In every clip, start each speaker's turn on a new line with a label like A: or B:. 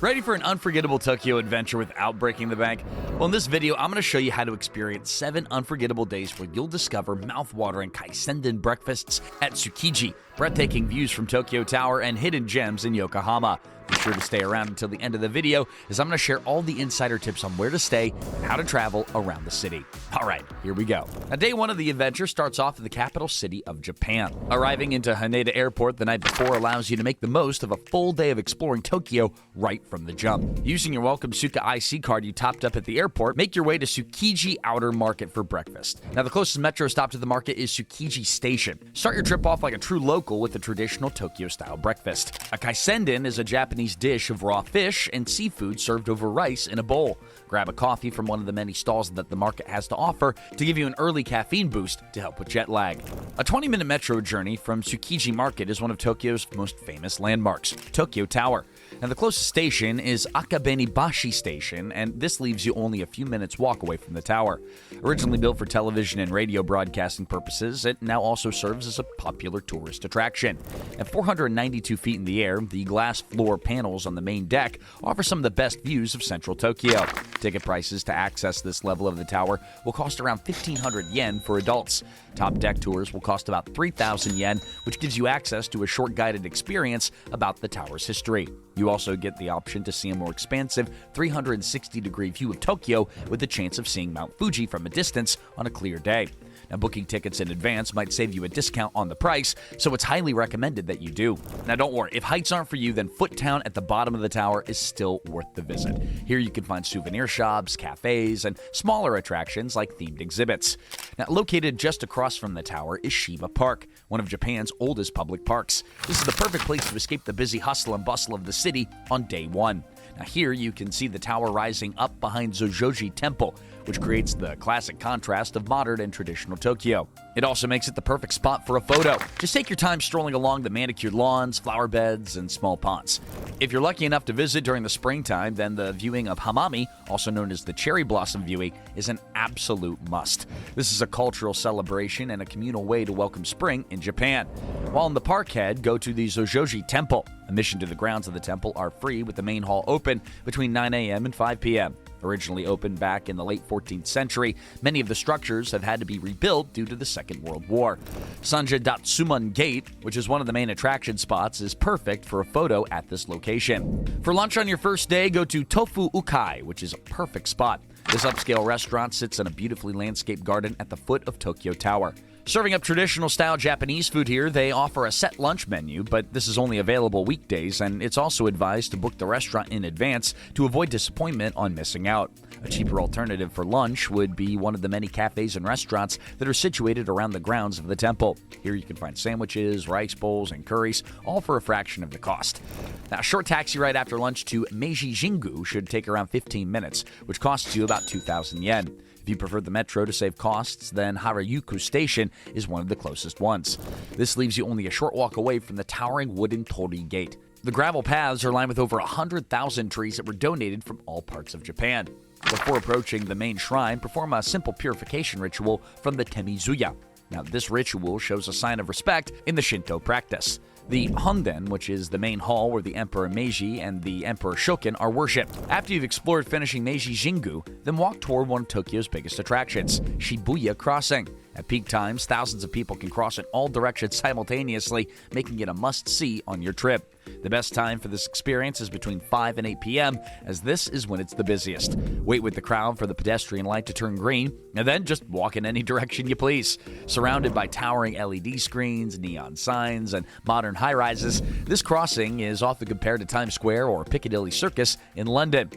A: Ready for an unforgettable Tokyo adventure without breaking the bank? Well, in this video, I'm going to show you how to experience 7 unforgettable days where you'll discover mouth-watering kaisendon breakfasts at Tsukiji, breathtaking views from Tokyo Tower, and hidden gems in Yokohama. Be sure to stay around until the end of the video, as I'm going to share all the insider tips on where to stay and how to travel around the city. Alright, here we go. Now, day 1 of the adventure starts off in the capital city of Japan. Arriving into Haneda Airport the night before allows you to make the most of a full day of exploring Tokyo right from the jump. Using your welcome Suica IC card you topped up at the airport, make your way to Tsukiji Outer Market for breakfast. Now, the closest metro stop to the market is Tsukiji Station. Start your trip off like a true local with a traditional Tokyo-style breakfast. A kaisendon is a Japanese dish of raw fish and seafood served over rice in a bowl. Grab a coffee from one of the many stalls that the market has to offer to give you an early caffeine boost to help with jet lag. A 20-minute metro journey from Tsukiji Market is one of Tokyo's most famous landmarks, Tokyo Tower. Now, the closest station is Akabenibashi Station, and this leaves you only a few minutes walk away from the tower. Originally built for television and radio broadcasting purposes, it now also serves as a popular tourist attraction. At 492 feet in the air, the glass floor panels on the main deck offer some of the best views of central Tokyo. Ticket prices to access this level of the tower will cost around 1,500 yen for adults. Top deck tours will cost about 3,000 yen, which gives you access to a short guided experience about the tower's history. You also get the option to see a more expansive 360-degree view of Tokyo with the chance of seeing Mount Fuji from a distance on a clear day. Now, booking tickets in advance might save you a discount on the price, so it's highly recommended that you do. Now, don't worry, if heights aren't for you, then Foot Town at the bottom of the tower is still worth the visit. Here you can find souvenir shops, cafes, and smaller attractions like themed exhibits. Now, located just across from the tower is Shiba Park, one of Japan's oldest public parks. This is the perfect place to escape the busy hustle and bustle of the city on day 1. Now, here you can see the tower rising up behind Zojoji Temple, which creates the classic contrast of modern and traditional Tokyo. It also makes it the perfect spot for a photo. Just take your time strolling along the manicured lawns, flower beds, and small ponds. If you're lucky enough to visit during the springtime, then the viewing of Hamami, also known as the cherry blossom viewing, is an absolute must. This is a cultural celebration and a communal way to welcome spring in Japan. While in the park head, go to the Zojoji Temple. Admission to the grounds of the temple are free, with the main hall open between 9 a.m. and 5 p.m. Originally opened back in the late 14th century, many of the structures have had to be rebuilt due to the Second World War. Sanjin-Datsuman Gate, which is one of the main attraction spots, is perfect for a photo at this location. For lunch on your first day, go to Tofu Ukai, which is a perfect spot. This upscale restaurant sits in a beautifully landscaped garden at the foot of Tokyo Tower. Serving up traditional-style Japanese food here, they offer a set lunch menu, but this is only available weekdays, and it's also advised to book the restaurant in advance to avoid disappointment on missing out. A cheaper alternative for lunch would be one of the many cafes and restaurants that are situated around the grounds of the temple. Here you can find sandwiches, rice bowls, and curries, all for a fraction of the cost. Now, a short taxi ride after lunch to Meiji Jingu should take around 15 minutes, which costs you about 2,000 yen. If you prefer the metro to save costs, then Harajuku Station is one of the closest ones. This leaves you only a short walk away from the towering wooden torii gate. The gravel paths are lined with over 100,000 trees that were donated from all parts of Japan. Before approaching the main shrine, perform a simple purification ritual from the Temizuya. Now, this ritual shows a sign of respect in the Shinto practice. The Honden, which is the main hall where the Emperor Meiji and the Emperor Shokin are worshipped. After you've explored finishing Meiji Jingu, then walk toward one of Tokyo's biggest attractions, Shibuya Crossing. At peak times, thousands of people can cross in all directions simultaneously, making it a must-see on your trip. The best time for this experience is between 5 and 8 p.m., as this is when it's the busiest. Wait with the crowd for the pedestrian light to turn green, and then just walk in any direction you please. Surrounded by towering LED screens, neon signs, and modern high-rises, this crossing is often compared to Times Square or Piccadilly Circus in London.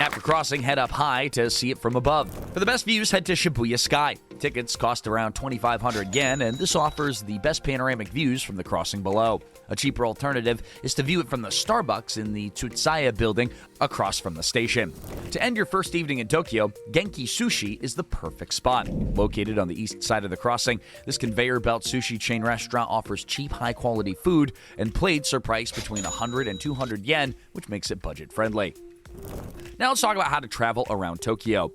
A: After crossing, head up high to see it from above. For the best views, head to Shibuya Sky. Tickets cost around 2,500 yen, and this offers the best panoramic views from the crossing below. A cheaper alternative is to view it from the Starbucks in the Tsutsaya building across from the station. To end your first evening in Tokyo, Genki Sushi is the perfect spot. Located on the east side of the crossing, this conveyor belt sushi chain restaurant offers cheap, high-quality food, and plates are priced between 100 and 200 yen, which makes it budget-friendly. Now let's talk about how to travel around Tokyo.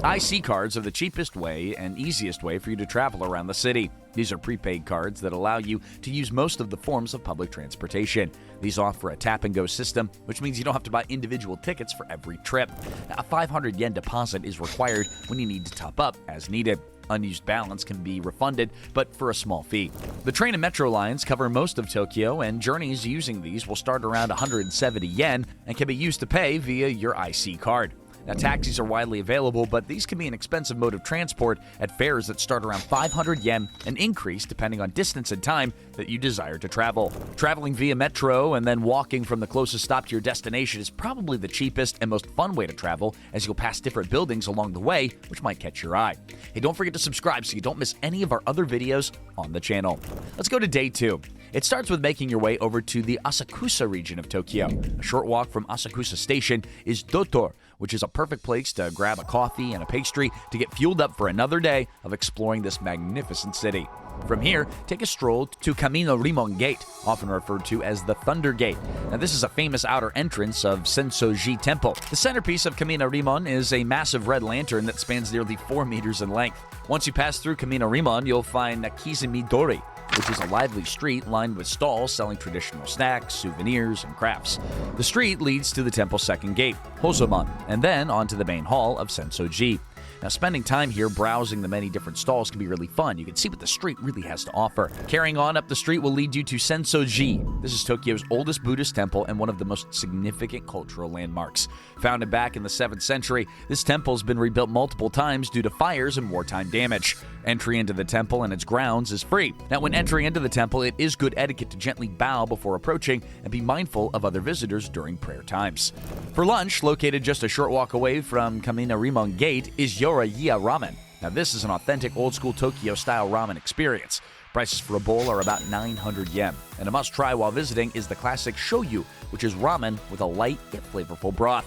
A: IC cards are the cheapest way and easiest way for you to travel around the city. These are prepaid cards that allow you to use most of the forms of public transportation. These offer a tap-and-go system, which means you don't have to buy individual tickets for every trip. Now, a 500 yen deposit is required when you need to top up as needed. Unused balance can be refunded, but for a small fee. The train and metro lines cover most of Tokyo, and journeys using these will start around 170 yen and can be used to pay via your IC card. Now, taxis are widely available, but these can be an expensive mode of transport at fares that start around 500 yen and increase depending on distance and time that you desire to travel. Traveling via metro and then walking from the closest stop to your destination is probably the cheapest and most fun way to travel, as you'll pass different buildings along the way, which might catch your eye. Hey, don't forget to subscribe so you don't miss any of our other videos on the channel. Let's go to day 2. It starts with making your way over to the Asakusa region of Tokyo. A short walk from Asakusa Station is Doutor, which is a perfect place to grab a coffee and a pastry to get fueled up for another day of exploring this magnificent city. From here, take a stroll to Kaminarimon Gate, often referred to as the Thunder Gate. Now, this is a famous outer entrance of Senso-ji Temple. The centerpiece of Kaminarimon is a massive red lantern that spans nearly 4 meters in length. Once you pass through Kaminarimon, you'll find Nakamise-dori, which is a lively street lined with stalls selling traditional snacks, souvenirs, and crafts. The street leads to the temple's second gate, Hosomon, and then onto the main hall of Senso-ji. Now, spending time here browsing the many different stalls can be really fun. You can see what the street really has to offer. Carrying on up the street will lead you to Senso-ji. This is Tokyo's oldest Buddhist temple and one of the most significant cultural landmarks. Founded back in the 7th century, this temple has been rebuilt multiple times due to fires and wartime damage. Entry into the temple and its grounds is free. Now, when entering into the temple, it is good etiquette to gently bow before approaching and be mindful of other visitors during prayer times. For lunch, located just a short walk away from Kaminarimon Gate, is Yoroiya ramen. Now, this is an authentic old-school Tokyo-style ramen experience. Prices for a bowl are about 900 yen, and a must-try while visiting is the classic shoyu, which is ramen with a light yet flavorful broth.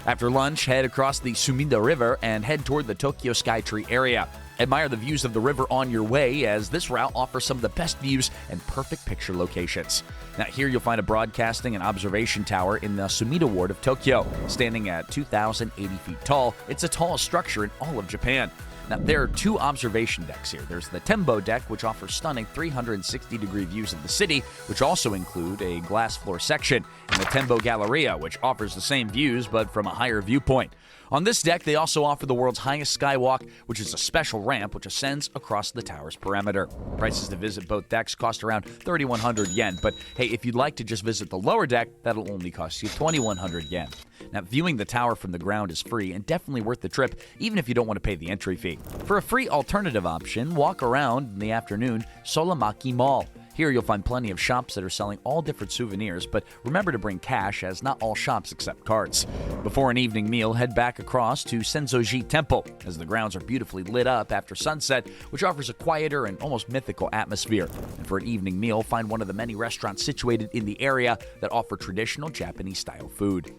A: After lunch, head across the Sumida River and head toward the Tokyo Skytree area. Admire the views of the river on your way, as this route offers some of the best views and perfect picture locations. Now, here you'll find a broadcasting and observation tower in the Sumida ward of Tokyo. Standing at 2,080 feet tall, it's the tallest structure in all of Japan. Now, there are 2 observation decks here. There's the Tembo deck, which offers stunning 360-degree views of the city, which also include a glass floor section, and the Tembo Galleria, which offers the same views but from a higher viewpoint. On this deck, they also offer the world's highest skywalk, which is a special ramp which ascends across the tower's perimeter. Prices to visit both decks cost around 3,100 yen, but hey, if you'd like to just visit the lower deck, that'll only cost you 2,100 yen. Now, viewing the tower from the ground is free and definitely worth the trip, even if you don't want to pay the entry fee. For a free alternative option, walk around in the afternoon Solamachi Mall. Here you'll find plenty of shops that are selling all different souvenirs, but remember to bring cash, as not all shops accept cards. Before an evening meal, head back across to Senso-ji Temple, as the grounds are beautifully lit up after sunset, which offers a quieter and almost mythical atmosphere. And for an evening meal, find one of the many restaurants situated in the area that offer traditional Japanese-style food.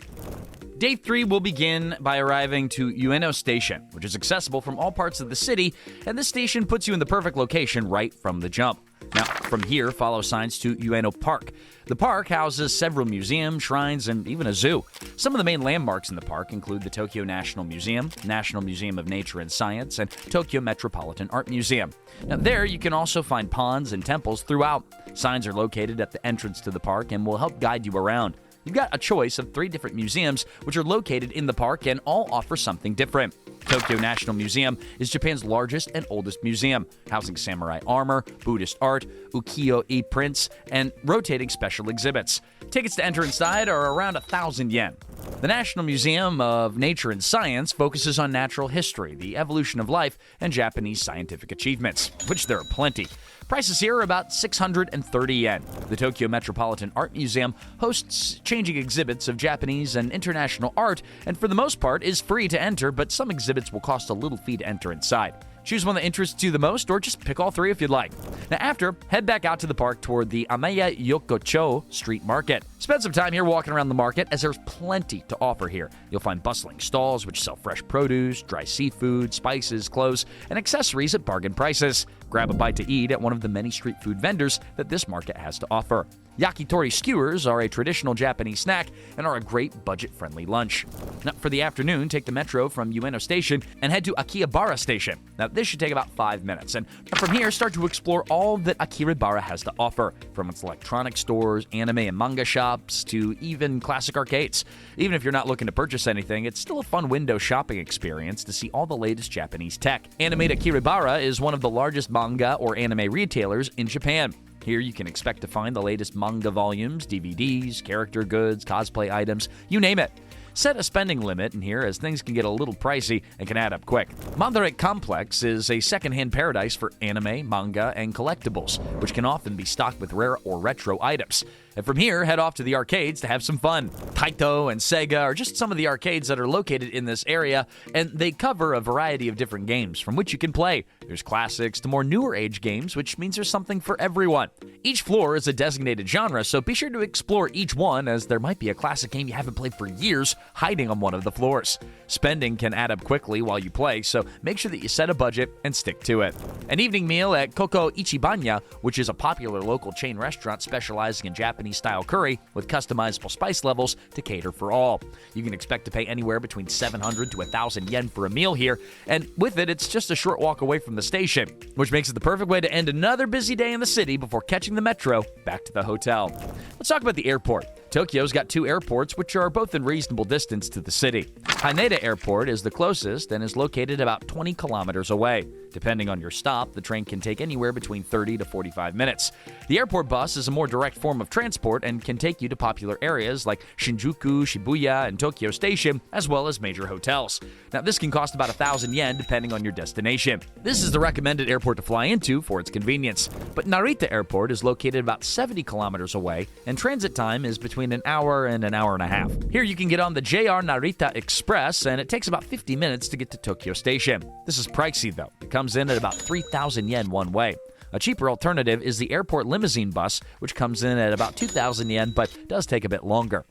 A: Day 3 will begin by arriving to Ueno Station, which is accessible from all parts of the city, and this station puts you in the perfect location right from the jump. Now, from here, follow signs to Ueno Park. The park houses several museums, shrines, and even a zoo. Some of the main landmarks in the park include the Tokyo National Museum, National Museum of Nature and Science, and Tokyo Metropolitan Art Museum. Now, there you can also find ponds and temples throughout. Signs are located at the entrance to the park and will help guide you around. You've got a choice of 3 different museums, which are located in the park and all offer something different. Tokyo National Museum is Japan's largest and oldest museum, housing samurai armor, Buddhist art, ukiyo-e prints, and rotating special exhibits. Tickets to enter inside are around 1,000 yen. The National Museum of Nature and Science focuses on natural history, the evolution of life, and Japanese scientific achievements, which there are plenty. Prices here are about 630 yen. The Tokyo Metropolitan Art Museum hosts changing exhibits of Japanese and international art, and for the most part is free to enter, but some exhibits will cost a little fee to enter inside. Choose one that interests you the most, or just pick all 3 if you'd like. Now after, head back out to the park toward the Ameya Yokocho Street Market. Spend some time here walking around the market, as there's plenty to offer here. You'll find bustling stalls which sell fresh produce, dry seafood, spices, clothes, and accessories at bargain prices. Grab a bite to eat at one of the many street food vendors that this market has to offer. Yakitori skewers are a traditional Japanese snack and are a great budget-friendly lunch. Now, for the afternoon, take the metro from Ueno Station and head to Akihabara Station. Now, this should take about 5 minutes, and from here, start to explore all that Akihabara has to offer, from its electronic stores, anime and manga shops, to even classic arcades. Even if you're not looking to purchase anything, it's still a fun window shopping experience to see all the latest Japanese tech. Akihabara is one of the largest manga or anime retailers in Japan. Here you can expect to find the latest manga volumes, DVDs, character goods, cosplay items, you name it. Set a spending limit in here as things can get a little pricey and can add up quick. Mandarake Complex is a secondhand paradise for anime, manga, and collectibles, which can often be stocked with rare or retro items. And from here, head off to the arcades to have some fun. Taito and Sega are just some of the arcades that are located in this area, and they cover a variety of different games from which you can play. There's classics to more newer age games, which means there's something for everyone. Each floor is a designated genre, so be sure to explore each one, as there might be a classic game you haven't played for years hiding on one of the floors. Spending can add up quickly while you play, so make sure that you set a budget and stick to it. An evening meal at Koko Ichibanya, which is a popular local chain restaurant specializing in Japanese-style curry with customizable spice levels to cater for all. You can expect to pay anywhere between 700 to 1,000 yen for a meal here, and with it, it's just a short walk away from the station, which makes it the perfect way to end another busy day in the city before catching the metro back to the hotel. Let's talk about the airport. Tokyo's got two airports, which are both in reasonable distance to the city. Haneda Airport is the closest and is located about 20 kilometers away. Depending on your stop, the train can take anywhere between 30 to 45 minutes. The airport bus is a more direct form of transport and can take you to popular areas like Shinjuku, Shibuya, and Tokyo Station, as well as major hotels. Now, this can cost about 1,000 yen depending on your destination. This is the recommended airport to fly into for its convenience. But Narita Airport is located about 70 kilometers away, and transit time is between an hour and an hour and a half. Here you can get on the JR Narita Express, and it takes about 50 minutes to get to Tokyo Station. This is pricey, though. It comes in at about 3,000 yen one way. A cheaper alternative is the airport limousine bus, which comes in at about 2,000 yen, but does take a bit longer.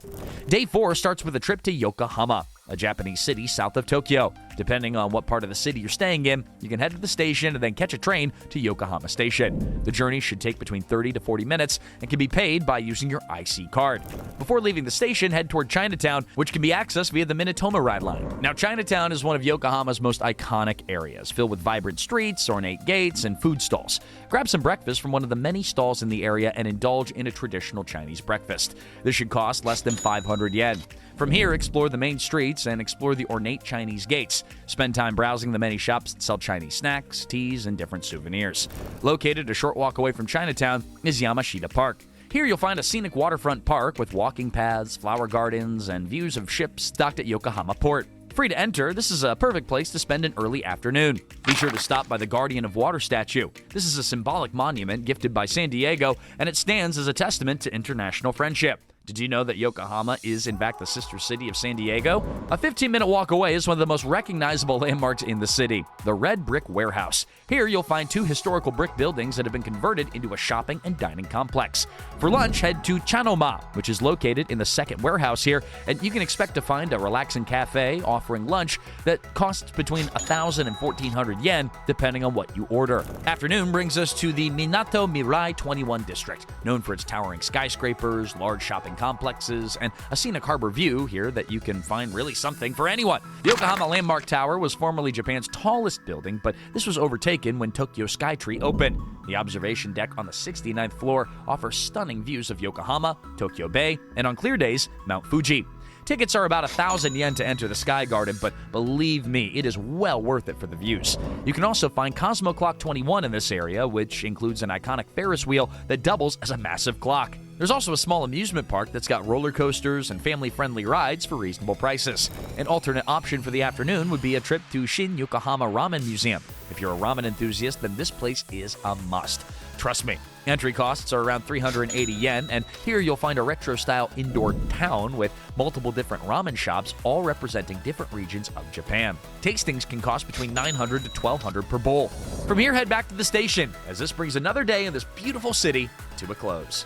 A: Day 4 starts with a trip to Yokohama, a Japanese city south of Tokyo. Depending on what part of the city you're staying in, you can head to the station and then catch a train to Yokohama Station. The journey should take between 30 to 40 minutes and can be paid by using your IC card. Before leaving the station, head toward Chinatown, which can be accessed via the Minatomi Ride Line. Now, Chinatown is one of Yokohama's most iconic areas, filled with vibrant streets, ornate gates, and food stalls. Grab some breakfast from one of the many stalls in the area and indulge in a traditional Chinese breakfast. This should cost less than 500 yen. From here, explore the main streets and explore the ornate Chinese gates. Spend time browsing the many shops that sell Chinese snacks, teas, and different souvenirs. Located a short walk away from Chinatown is Yamashita Park. Here you'll find a scenic waterfront park with walking paths, flower gardens, and views of ships docked at Yokohama Port. Free to enter, this is a perfect place to spend an early afternoon. Be sure to stop by the Guardian of Water statue. This is a symbolic monument gifted by San Diego, and it stands as a testament to international friendship. Did you know that Yokohama is, in fact, the sister city of San Diego? A 15-minute walk away is one of the most recognizable landmarks in the city, the Red Brick Warehouse. Here, you'll find two historical brick buildings that have been converted into a shopping and dining complex. For lunch, head to Chanoma, which is located in the second warehouse here, and you can expect to find a relaxing cafe offering lunch that costs between 1,000 and 1,400 yen, depending on what you order. Afternoon brings us to the Minato Mirai 21 district, known for its towering skyscrapers, large shopping complexes, and a scenic harbor view here that you can find really something for anyone. The Yokohama Landmark Tower was formerly Japan's tallest building, but this was overtaken when Tokyo Skytree opened. The observation deck on the 69th floor offers stunning views of Yokohama, Tokyo Bay, and on clear days, Mount Fuji. Tickets are about 1,000 yen to enter the Sky Garden, but believe me, it is well worth it for the views. You can also find Cosmo Clock 21 in this area, which includes an iconic Ferris wheel that doubles as a massive clock. There's also a small amusement park that's got roller coasters and family-friendly rides for reasonable prices. An alternate option for the afternoon would be a trip to Shin Yokohama Ramen Museum. If you're a ramen enthusiast, then this place is a must. Trust me. Entry costs are around 380 yen, and here you'll find a retro-style indoor town with multiple different ramen shops, all representing different regions of Japan. Tastings can cost between 900 to 1,200 per bowl. From here, head back to the station, as this brings another day in this beautiful city to a close.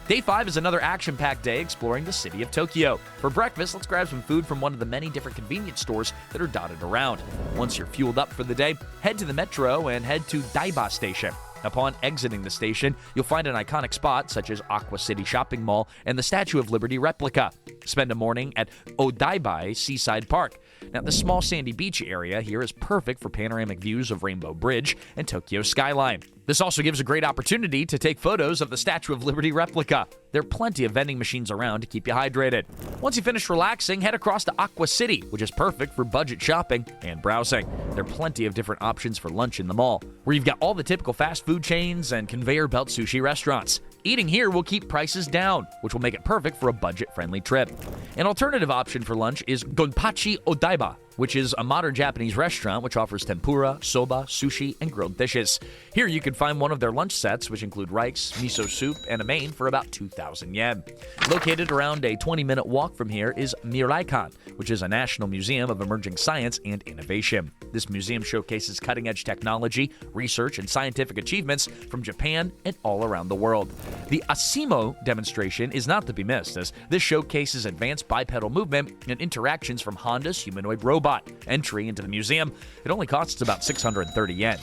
A: Day 5 is another action-packed day exploring the city of Tokyo. For breakfast, let's grab some food from one of the many different convenience stores that are dotted around. Once you're fueled up for the day, head to the metro and head to Daiba Station. Upon exiting the station, you'll find an iconic spot such as Aqua City Shopping Mall and the Statue of Liberty replica. Spend a morning at Odaiba Seaside Park. Now, the small sandy beach area here is perfect for panoramic views of Rainbow Bridge and Tokyo skyline. This also gives a great opportunity to take photos of the Statue of Liberty replica. There are plenty of vending machines around to keep you hydrated. Once you finish relaxing, head across to Aqua City, which is perfect for budget shopping and browsing. There are plenty of different options for lunch in the mall, where you've got all the typical fast food chains and conveyor belt sushi restaurants. Eating here will keep prices down, which will make it perfect for a budget-friendly trip. An alternative option for lunch is Gonpachi Odaiba, which is a modern Japanese restaurant which offers tempura, soba, sushi, and grilled dishes. Here you can find one of their lunch sets, which include rice, miso soup, and a main for about 2,000 yen. Located around a 20-minute walk from here is Miraikan, which is a national museum of emerging science and innovation. This museum showcases cutting-edge technology, research, and scientific achievements from Japan and all around the world. The Asimo demonstration is not to be missed, as this showcases advanced bipedal movement and interactions from Honda's humanoid robot. Entry into the museum, it only costs about 630 yen.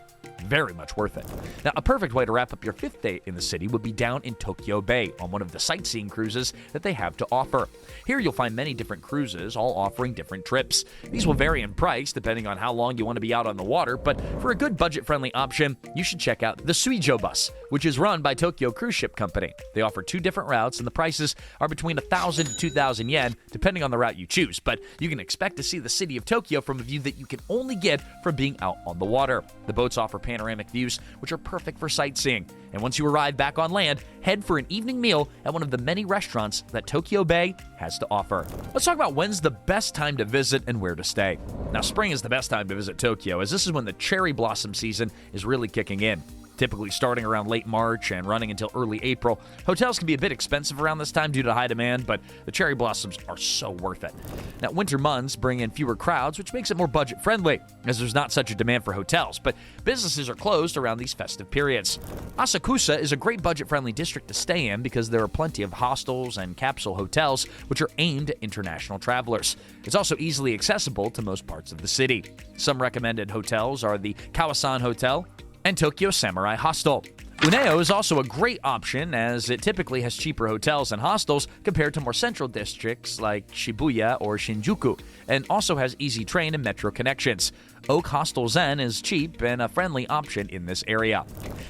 A: Very much worth it. Now, a perfect way to wrap up your 5th day in the city would be down in Tokyo Bay on one of the sightseeing cruises that they have to offer. Here you'll find many different cruises, all offering different trips. These will vary in price depending on how long you want to be out on the water, but for a good budget-friendly option, you should check out the Suijo bus, which is run by Tokyo Cruise Ship Company. They offer 2 different routes, and the prices are between 1,000 to 2,000 yen, depending on the route you choose, but you can expect to see the city of Tokyo from a view that you can only get from being out on the water. The boats offer panoramic views, which are perfect for sightseeing. And once you arrive back on land, head for an evening meal at one of the many restaurants that Tokyo Bay has to offer. Let's talk about when's the best time to visit and where to stay. Now, spring is the best time to visit Tokyo, as this is when the cherry blossom season is really kicking in. Typically starting around late March and running until early April. Hotels can be a bit expensive around this time due to high demand, but the cherry blossoms are so worth it. Now, winter months bring in fewer crowds, which makes it more budget-friendly, as there's not such a demand for hotels, but businesses are closed around these festive periods. Asakusa is a great budget-friendly district to stay in because there are plenty of hostels and capsule hotels, which are aimed at international travelers. It's also easily accessible to most parts of the city. Some recommended hotels are the Kawasan Hotel and Tokyo Samurai Hostel. Ueno is also a great option, as it typically has cheaper hotels and hostels compared to more central districts like Shibuya or Shinjuku, and also has easy train and metro connections. Oak Hostel Zen is cheap and a friendly option in this area.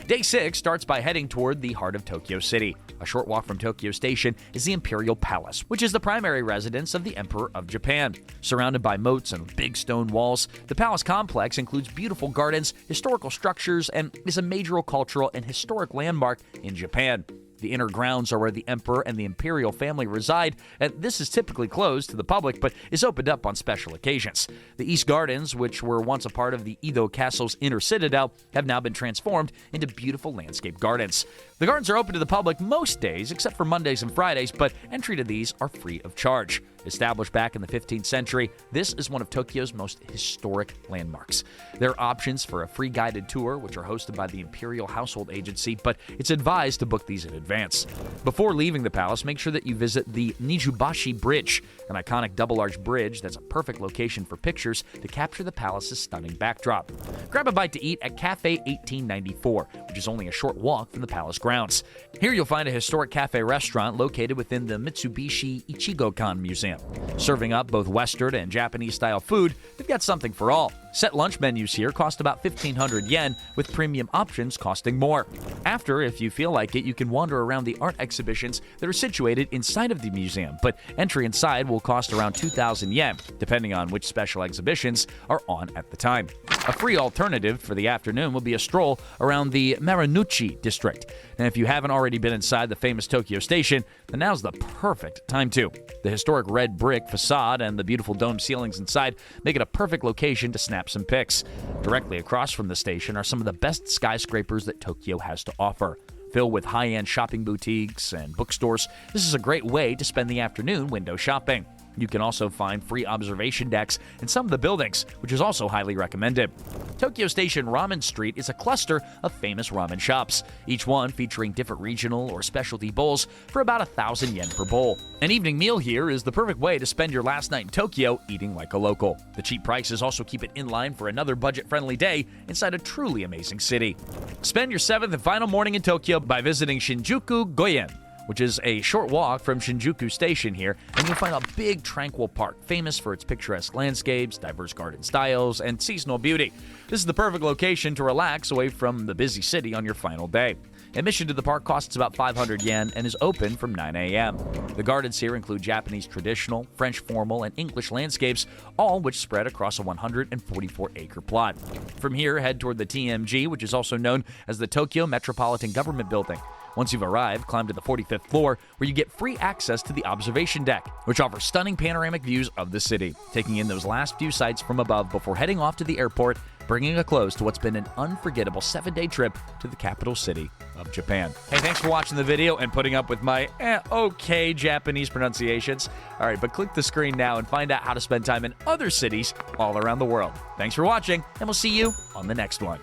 A: Day 6 starts by heading toward the heart of Tokyo City. A short walk from Tokyo Station is the Imperial Palace, which is the primary residence of the Emperor of Japan. Surrounded by moats and big stone walls, the palace complex includes beautiful gardens, historical structures, and is a major cultural and historic landmark in Japan. The inner grounds are where the emperor and the imperial family reside, and this is typically closed to the public but is opened up on special occasions. The East Gardens, which were once a part of the Edo Castle's inner citadel, have now been transformed into beautiful landscape gardens. The gardens are open to the public most days, except for Mondays and Fridays, but entry to these are free of charge. Established back in the 15th century, this is one of Tokyo's most historic landmarks. There are options for a free guided tour, which are hosted by the Imperial Household Agency, but it's advised to book these in advance. Before leaving the palace, make sure that you visit the Nijubashi Bridge, an iconic double-arch bridge that's a perfect location for pictures to capture the palace's stunning backdrop. Grab a bite to eat at Cafe 1894, which is only a short walk from the palace grounds. Here you'll find a historic cafe restaurant located within the Mitsubishi Ichigo-kan Museum. Serving up both Western and Japanese-style food, they've got something for all. Set lunch menus here cost about 1,500 yen, with premium options costing more. After, if you feel like it, you can wander around the art exhibitions that are situated inside of the museum, but entry inside will cost around 2,000 yen, depending on which special exhibitions are on at the time. A free alternative for the afternoon will be a stroll around the Marunouchi district. And if you haven't already been inside the famous Tokyo Station, then now's the perfect time to. The historic red brick facade and the beautiful dome ceilings inside make it a perfect location to snap some pics. Directly across from the station are some of the best skyscrapers that Tokyo has to offer. Filled with high-end shopping boutiques and bookstores, this is a great way to spend the afternoon window shopping. You can also find free observation decks in some of the buildings, which is also highly recommended. Tokyo Station Ramen Street is a cluster of famous ramen shops, each one featuring different regional or specialty bowls for about 1,000 yen per bowl. An evening meal here is the perfect way to spend your last night in Tokyo eating like a local. The cheap prices also keep it in line for another budget-friendly day inside a truly amazing city. Spend your 7th and final morning in Tokyo by visiting Shinjuku Goyen, which is a short walk from Shinjuku Station here, and you'll find a big tranquil park famous for its picturesque landscapes, diverse garden styles, and seasonal beauty. This is the perfect location to relax away from the busy city on your final day. Admission to the park costs about 500 yen and is open from 9 a.m. The gardens here include Japanese traditional, French formal, and English landscapes, all which spread across a 144-acre plot. From here, head toward the TMG, which is also known as the Tokyo Metropolitan Government Building. Once you've arrived, climb to the 45th floor, where you get free access to the observation deck, which offers stunning panoramic views of the city, taking in those last few sights from above before heading off to the airport, bringing a close to what's been an unforgettable 7-day trip to the capital city of Japan. Hey, thanks for watching the video and putting up with my okay Japanese pronunciations. All right, but click the screen now and find out how to spend time in other cities all around the world. Thanks for watching, and we'll see you on the next one.